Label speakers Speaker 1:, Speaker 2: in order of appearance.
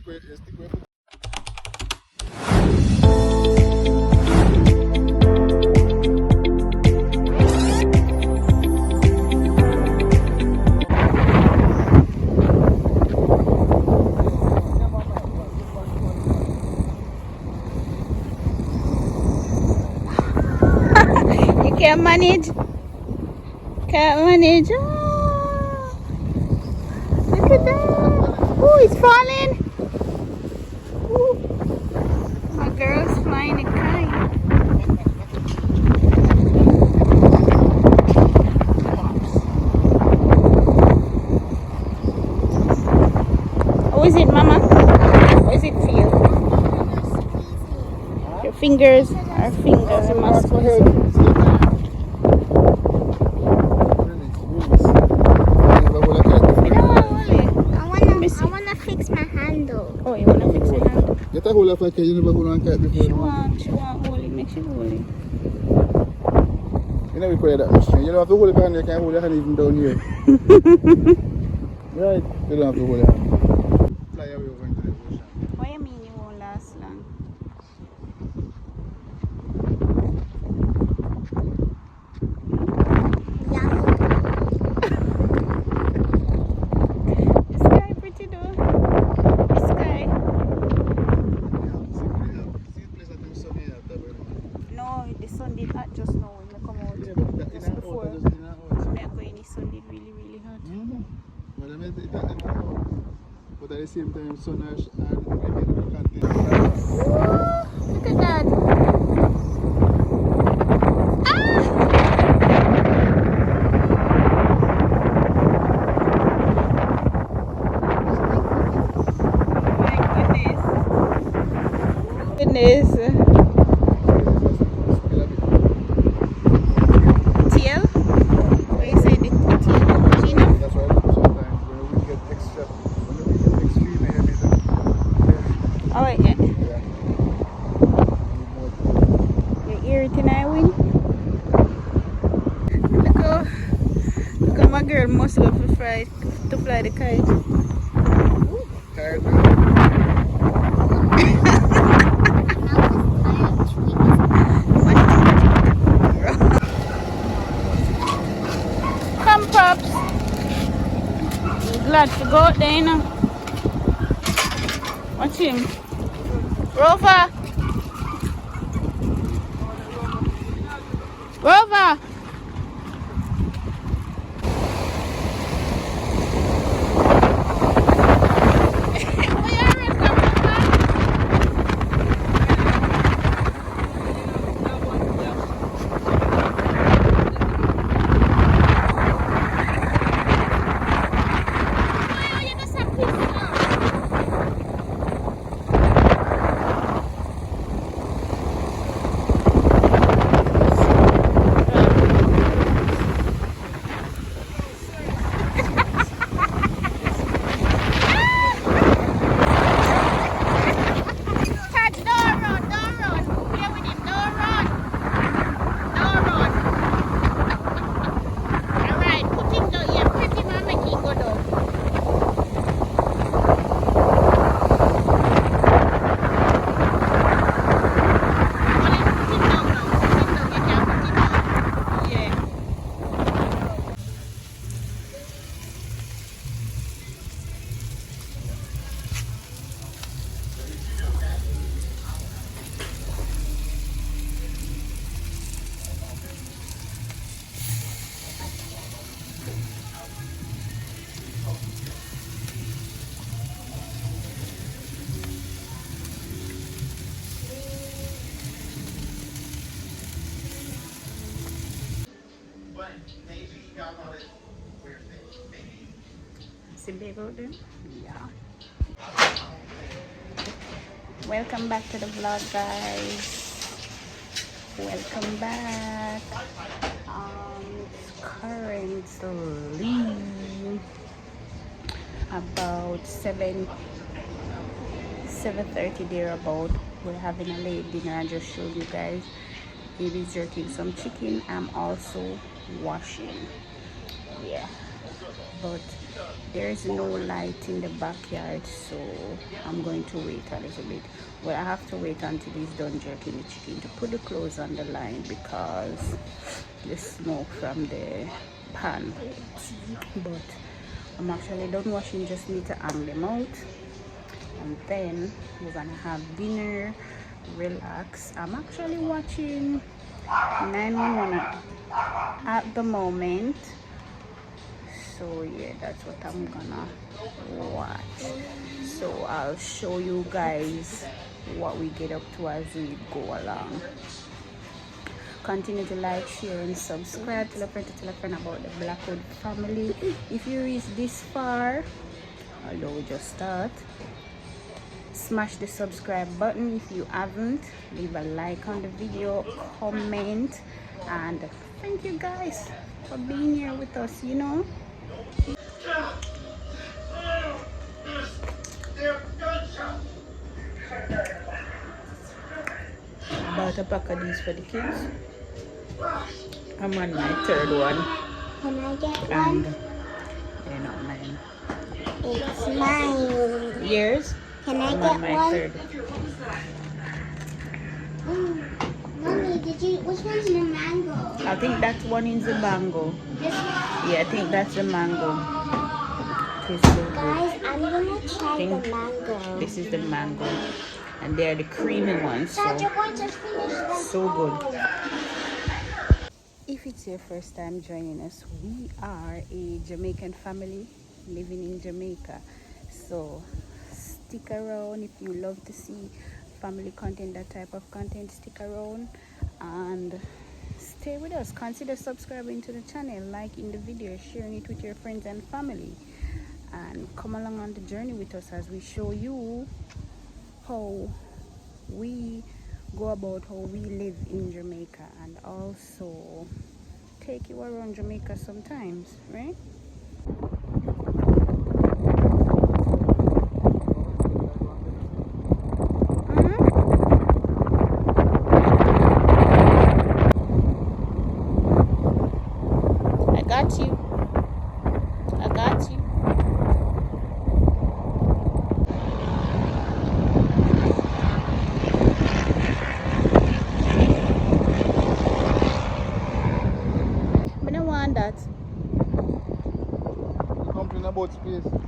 Speaker 1: Can't manage. Can't manage. Oh, look at that. Oh, it's falling. Ooh. My girl's flying a kite. How is it, Mama? How is it feel? Your fingers, our fingers, our muscles.
Speaker 2: I wanna fix my handle.
Speaker 1: Oh, you wanna fix your handle?
Speaker 3: Get a hold of a kite, you never hold on kite before.
Speaker 1: She want hold it, make she hold it.
Speaker 3: You never play that machine. You don't have to hold it behind, you can't hold your hand even down here. Right? You don't have to hold your hand. Fly away over into the ocean.
Speaker 1: What do you mean you won't last long? The sky pretty though. The sky. No, the sun did hot just now when I come out.
Speaker 3: Yeah, but that
Speaker 1: Just
Speaker 3: in and
Speaker 1: before.
Speaker 3: out, just in and out.
Speaker 1: So when I go in, the sun did really hot.
Speaker 3: But I mean, it in and out. But at the same time, sun and content.
Speaker 1: Look at that. Goodness. Teal? What you say? The teal? Gina?
Speaker 3: That's why I do sometimes when we get extra, when we get extremely heavy, then
Speaker 1: Oh, yeah. Your ear tonight, Win? Look how my girl must go to fly the kite.
Speaker 3: tired
Speaker 1: Come, Pops. Glad to go out there, you know. Watch him. Rover. Rover. See babe out there? Yeah. Welcome back to the vlog, guys. Welcome back. It's currently about 7:30 there about. We're having a late dinner. I just showed you guys. Baby's jerking some chicken. I'm also washing. Yeah. But there is no light in the backyard, so I'm going to wait a little bit. Well, I have to wait until he's done jerking the chicken to put the clothes on the line because the smoke from the pan. But I'm actually done washing, just need to hang them out, and then we're gonna have dinner, relax. I'm actually watching 911 at the moment, so yeah, that's what I'm gonna watch. So I'll show you guys what we get up to as we go along. Continue to like, share, and subscribe. Tell a friend about the Blackwood family. If you reach this far, although we just start, smash the subscribe button. If you haven't, leave a like on the video, comment, and thank you guys for being here with us, you know. Bought a pack of these for the kids. I'm on my third one.
Speaker 2: Can I get
Speaker 1: And
Speaker 2: one?
Speaker 1: they're not mine.
Speaker 2: It's mine.
Speaker 1: Yours?
Speaker 2: Can I
Speaker 1: I'm
Speaker 2: get
Speaker 1: on my
Speaker 2: one?
Speaker 1: third.
Speaker 2: Mommy, which one's the mango?
Speaker 1: I think that one is the mango.
Speaker 2: This one?
Speaker 1: Yeah, I think that's the mango. Tastes so good.
Speaker 2: Guys, I'm gonna try the
Speaker 1: Think
Speaker 2: mango.
Speaker 1: This is the mango. And they're the creamy ones,
Speaker 2: Dad,
Speaker 1: so
Speaker 2: you're going to finish them
Speaker 1: so good.
Speaker 2: all.
Speaker 1: If it's your first time joining us, we are a Jamaican family living in Jamaica. So stick around if you love to see family content, that type of content. Stick around and stay with us. Consider subscribing to the channel, liking the video, sharing it with your friends and family, and come along on the journey with us as we show you how we go about how we live in Jamaica, and also take you around Jamaica sometimes, right? I got you. I got you. I don't want that.
Speaker 3: You complain about space.